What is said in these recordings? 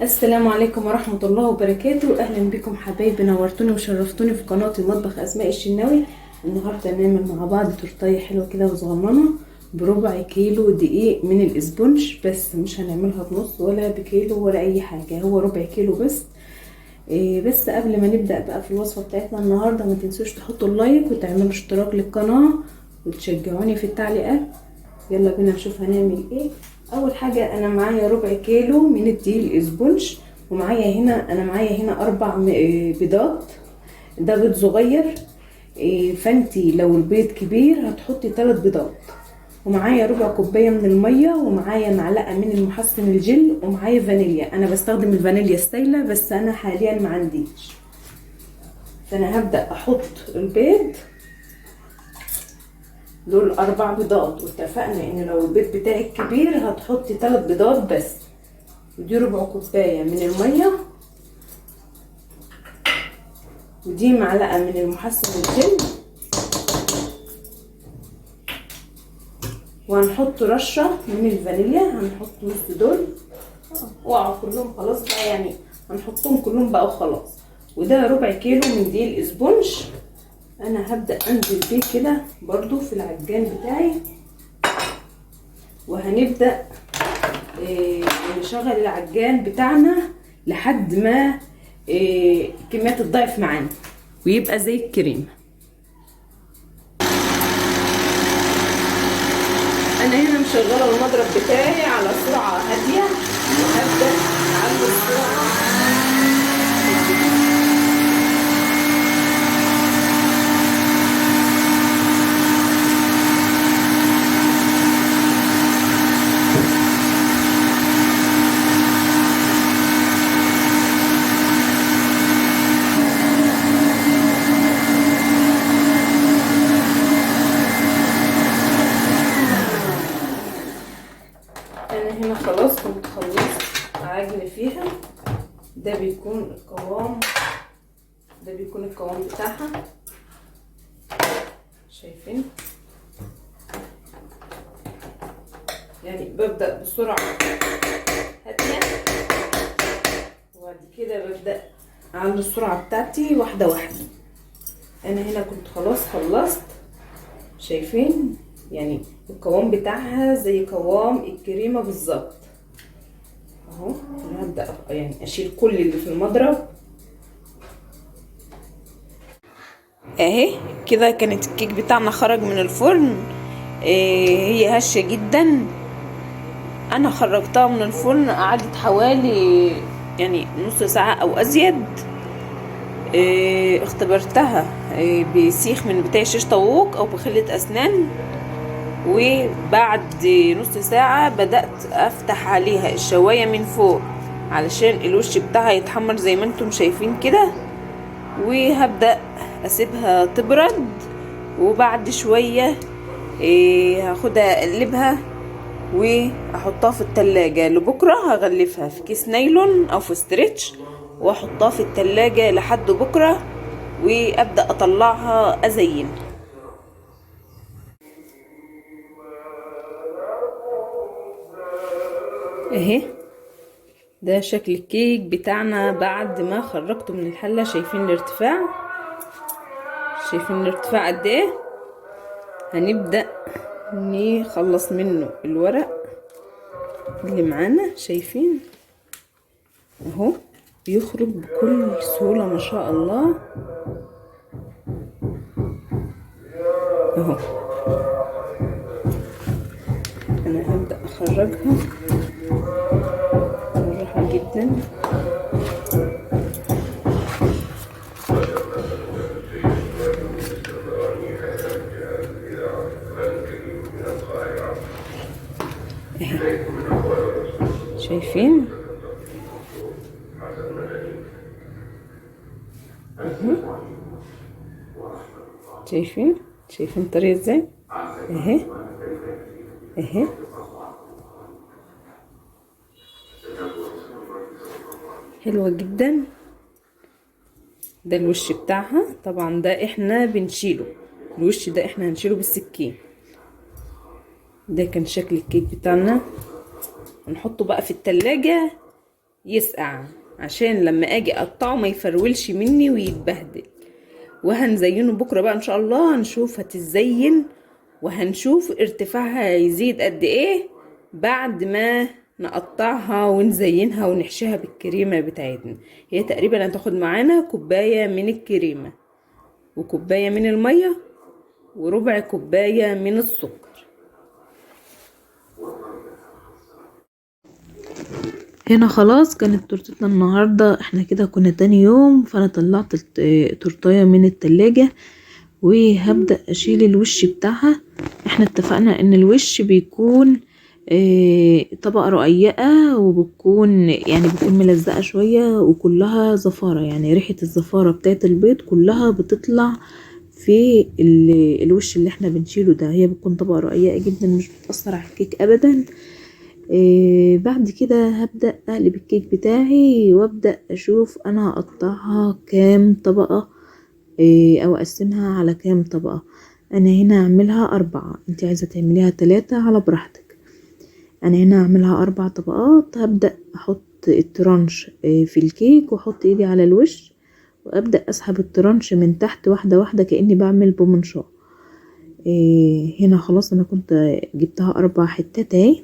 السلام عليكم ورحمة الله وبركاته. أهلا بكم حبايبي، نورتوني وشرفتوني في قناة المطبخ أسماء الشناوي. النهاردة هنعمل مع بعض تورتاية حلوة كده وصغننة بربع كيلو دقيق من الاسبونج، بس مش هنعملها بنص ولا بكيلو ولا أي حاجة، هو ربع كيلو بس. بس قبل ما نبدأ بقى في الوصفة بتاعتنا النهاردة، ما تنسوش تحطوا اللايك وتعملوا اشتراك للقناة وتشجعوني في التعليقات. يلا بينا نشوف هنعمل ايه. اول حاجه انا معايا ربع كيلو من الدقيق الاسبونج، ومعايا هنا انا معايا 4 بيضات. ده بيض صغير، فانتي لو البيض كبير هتحطي 3 بيضات. ومعايا ربع كوبايه من الميه، ومعايا معلقه من المحسن الجل، ومعايا فانيليا. انا بستخدم الفانيليا السايله بس انا حاليا ما عنديش. فانا هبدا احط البيض. دول 4 بيضات، واتفقنا ان لو البيض بتاعك كبير هتحطي 3 بيضات بس. ودي ربع كوبايه من الميه، ودي معلقه من المحسن الجل، وهنحط رشه من الفانيليا. هنحط نص دول وقعوا كلهم خلاص بقى، يعني هنحطهم كلهم بقى وخلاص. وده ربع كيلو من دي الاسبونج. انا هبدا انزل بيه كده برضو في العجان بتاعي، وهنبدا نشغل العجان بتاعنا لحد ما الكمية تتضاعف معانا ويبقى زي الكريم. انا هنا مشغله المضرب بتاعي على سرعه هاديه، وهبدا اعلي السرعه. انا هنا خلاص كنت خلصت عجن فيها. ده بيكون القوام بتاعها، شايفين؟ يعني ببدأ بسرعة هادية، وبعد كده ببدأ اعلي السرعة بتاعتي واحدة واحدة. انا هنا كنت خلاص خلصت، شايفين؟ يعني القوام بتاعها زي قوام الكريمة بالظبط اهو. انا هبدأ يعني اشيل كل اللي في المضرب اهي كده. كانت الكيك بتاعنا خرج من الفرن. هي هشة جدا. انا خرجتها من الفرن قعدت حوالي يعني نص ساعة او ازيد. اختبرتها بسيخ من بتاع شيش طاووق او بخلة اسنان، وبعد نص ساعة بدأت افتح عليها الشواية من فوق علشان الوش بتاعها يتحمر زي ما انتم شايفين كده. وهبدأ اسيبها تبرد، وبعد شوية هاخدها اقلبها واحطها في التلاجة لبكرة. هغلفها في كيس نايلون او في ستريتش واحطها في التلاجة لحد بكرة، وابدأ اطلعها ازين. اهي ده شكل الكيك بتاعنا بعد ما خرجته من الحلة. شايفين الارتفاع؟ شايفين الارتفاع قد ايه؟ هنبدأ نخلص منه الورق اللي معانا. شايفين اهو بيخرج بكل سهولة ما شاء الله اهو. انا هبدأ اخرجها بالراحة جدا. اهي شايفين؟ شايفين طريقة ازاي؟ اهي اهي حلوة جدا. ده الوش بتاعها طبعا، ده احنا بنشيله. الوش ده احنا هنشيله بالسكين. ده كان شكل الكيك بتاعنا. هنحطه بقى في التلاجة يسقع عشان لما اجي اقطعه ما يفرولش مني ويتبهدل. وهنزينه بكرة بقى ان شاء الله، هنشوف هتزين وهنشوف ارتفاعها يزيد قد ايه بعد ما نقطعها ونزينها ونحشيها بالكريمة بتاعتنا. هي تقريبا هتاخد معانا كوباية من الكريمة وكوباية من المية وربع كوباية من السكر. هنا خلاص كانت تورتتنا النهاردة، احنا كده كنا تاني يوم، فانا طلعت التورتاية من التلاجة وهبدأ اشيل الوش بتاعها. احنا اتفقنا ان الوش بيكون طبقة رقيقة، وبتكون يعني بتكون ملزقة شوية وكلها زفارة، يعني ريحة الزفارة بتاعت البيض كلها بتطلع في الوش اللي احنا بنشيله ده. هي بتكون طبقة رقيقة جدا مش بتأثر على الكيك ابدا. بعد كده هبدأ اقلب الكيك بتاعي وابدأ اشوف انا هقطعها كام طبقة، او اقسمها على كام طبقة. انا هنا اعملها 4، انت عايزة تعمليها 3 على براحتك. انا هنا اعملها 4 طبقات. هبدأ احط الترانش في الكيك واحط ايدي على الوش وابدأ اسحب الترانش من تحت واحدة واحدة كأني بعمل بومنشا. هنا خلاص انا كنت جبتها 4 حتات اهي،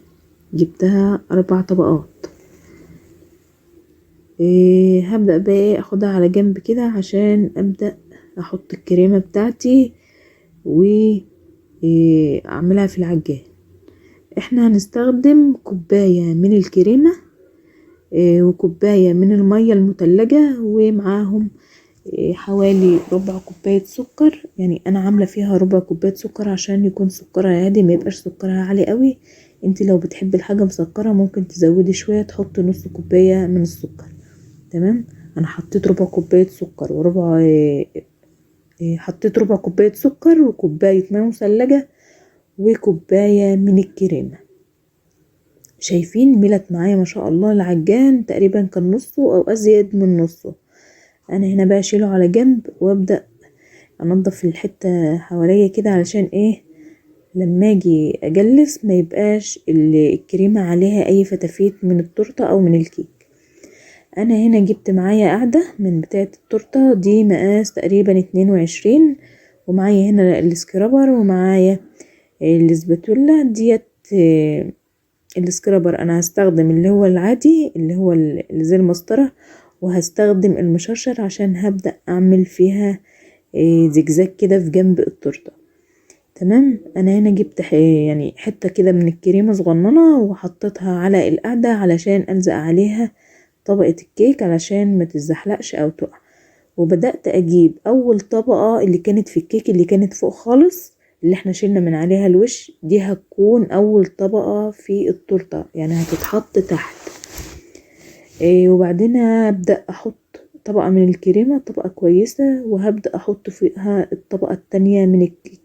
جبتها 4 طبقات. هبدأ بقى اخدها على جنب كده عشان ابدأ احط الكريمة بتاعتي واعملها في العجان. احنا هنستخدم كوباية من الكريمة وكوباية من المية المتلجة ومعاهم حوالي ربع كوباية سكر. يعني انا عاملة فيها ربع كوباية سكر عشان يكون سكرها هادي، ما يبقاش سكرها عالي قوي. انت لو بتحبي الحاجة مسكرة ممكن تزودي شوية، تحطي نص كوباية من السكر. تمام. انا حطيت ربع كوباية سكر وربع حطيت ربع كوباية سكر وكوباية ماء مثلجة وكوباية من الكريمة. شايفين ملت معايا ما شاء الله العجان تقريبا كان نصه او ازيد من نصه. انا هنا بقى اشيله على جنب وابدأ انضف الحتة حواليا كده علشان ايه لما اجي اجلس ما يبقاش الكريمة عليها اي فتافيت من التورتة او من الكيك. انا هنا جبت معايا قاعدة من بتاعة التورتة دي مقاس تقريبا 22، ومعايا هنا السكرابر ومعايا الاسباتولا ديت. السكرابر انا هستخدم اللي هو العادي اللي هو اللي زي المسطرة، وهستخدم المشرشر عشان هبدأ اعمل فيها زجزاج كده في جنب التورتة. تمام. انا هنا جبت يعني حتة كده من الكريمة صغننة وحطيتها على القاعدة علشان الزق عليها طبقة الكيك علشان ما تتزحلقش او تقع. وبدأت اجيب اول طبقة اللي كانت في الكيك اللي كانت فوق خالص اللي احنا شلنا من عليها الوش، دي هتكون اول طبقة في التورتة يعني هتتحط تحت. وبعدين هبدأ احط طبقة من الكريمة، طبقة كويسة، وهبدأ احط فيها الطبقة التانية من الكيك.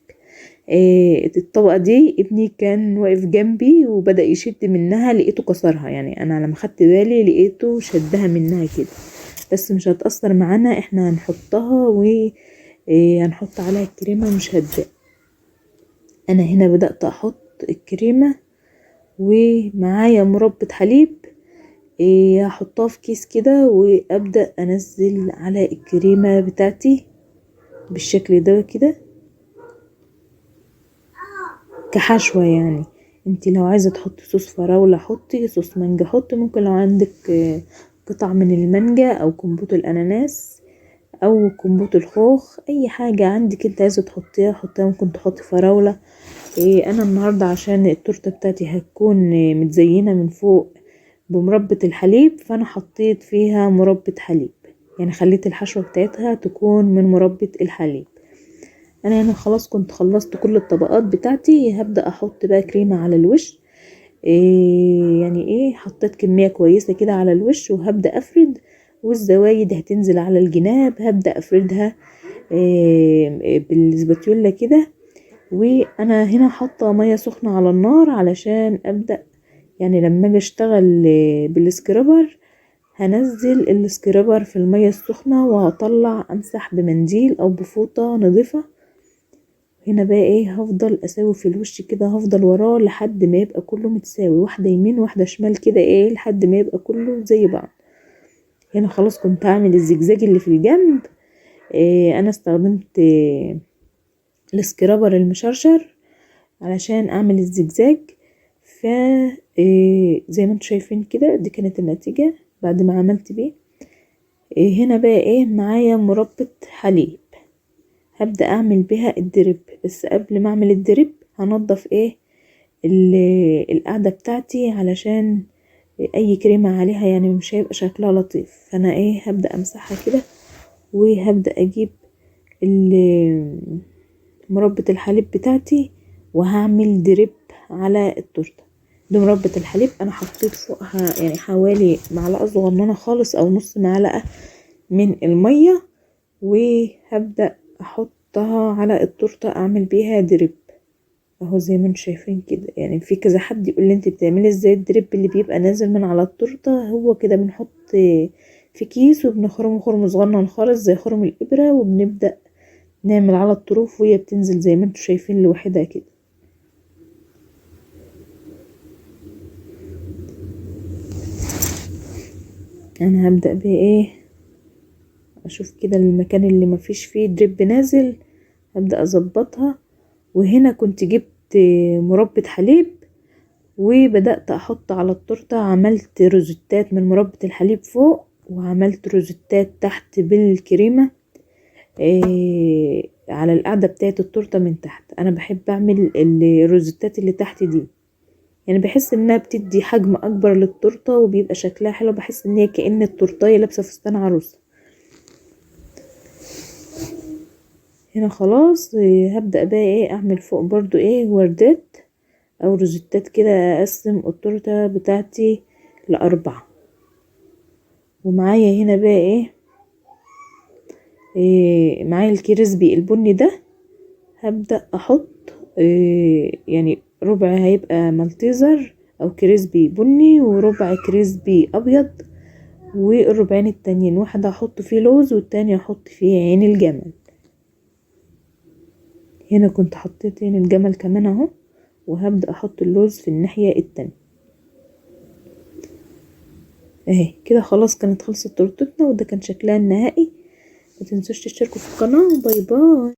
الطبقة دي ابني كان واقف جنبي وبدأ يشد منها، لقيته كسرها. يعني انا لما خدت بالي لقيته شدها منها كده، بس مش هتأثر معانا، احنا هنحطها وهنحط عليها الكريمة مش هتضايق. انا هنا بدأت احط الكريمة ومعايا مربى حليب، هحطها في كيس كده وابدأ انزل على الكريمة بتاعتي بالشكل ده كده كحشوة. يعني انتي لو عايزة تحطي صوص فراولة حطي، صوص مانجا حطي، ممكن لو عندك قطع من المانجا او كمبوت الاناناس او كمبوت الخوخ، اي حاجة عندك انت عايزة تحطيها حطيها. ممكن تحطي فراولة. انا النهاردة عشان التورتة بتاعتي هتكون متزينة من فوق بمربى الحليب، فانا حطيت فيها مربى حليب، يعني خليت الحشوة بتاعتها تكون من مربى الحليب. انا هنا خلاص كنت خلصت كل الطبقات بتاعتي. هبدأ احط بقى كريمة على الوش. يعني حطيت كمية كويسة كده على الوش وهبدأ افرد، والزوايد هتنزل على الجناب هبدأ افردها بالسباتيولا كده. وانا هنا حاطة مية سخنة على النار علشان ابدأ يعني لما اجي اشتغل بالسكرابر هنزل السكرابر في المية السخنة وهطلع امسح بمنديل او بفوطة نظيفة. هنا بقى هفضل اساوي في الوش كده، هفضل وراه لحد ما يبقى كله متساوي، واحدة يمين واحدة شمال كده لحد ما يبقى كله زي بعض. هنا خلاص كنت هعمل الزجزاج اللي في الجنب. انا استخدمت السكرابر المشرشر علشان اعمل الزجزاج. ف زي ما انتم شايفين كده دي كانت النتيجة بعد ما عملت بيه. هنا بقى معايا مربى حليب، هبدأ اعمل بها الدريب. بس قبل ما اعمل الدريب هنضف القاعدة بتاعتي علشان اي كريمة عليها يعني مش هيبقى شكلها لطيف. فانا هبدأ امسحها كده، وهبدأ اجيب مربى الحليب بتاعتي وهعمل دريب على التورته. دي مربى الحليب انا حطيت فوقها يعني حوالي معلقه صغننه خالص او نص معلقه من الميه، وهبدا احطها على التورته اعمل بيها دريب اهو زي ما انتم شايفين كده. يعني في كذا حد يقول لي انت بتعملي ازاي الدريب اللي بيبقى نازل من على التورته؟ هو كده بنحط في كيس وبنخرمه خرم صغنن خالص زي خرم الابره، وبنبدا نعمل على الطروف وهي بتنزل زي ما انتم شايفين لوحدها كده. انا هبدأ بقى اشوف كده المكان اللي مفيش فيه دريب نازل هبدأ اظبطها. وهنا كنت جبت مربى حليب وبدأت احط على التورته، عملت روزتات من مربى الحليب فوق وعملت روزتات تحت بالكريمه على القاعده بتاعه التورته من تحت. انا بحب اعمل الروزتات اللي تحت دي، يعني بحس انها بتدي حجم اكبر للتورته وبيبقى شكلها حلو، بحس ان هي كأن التورتايه لابسه فستان عروسه. هنا خلاص هبدأ بقى اعمل فوق برضو وردات او روزتات كده، اقسم التورته بتاعتي لأربعة. ومعايا هنا بقى معايا الكريسبي البني ده، هبدأ احط يعني ربع هيبقى مالتيزر او كريسبي بني وربع كريسبي ابيض، والربعين التانيين واحد هحط فيه لوز والتاني هحط فيه عين الجمل. هنا كنت حطيت عين الجمل كمان اهو، وهبدأ احط اللوز في الناحية التانية اهي كده. خلاص كانت خلصت تورتتنا وده كان شكلها النهائي. متنسوش تشتركوا في القناة. باي باي.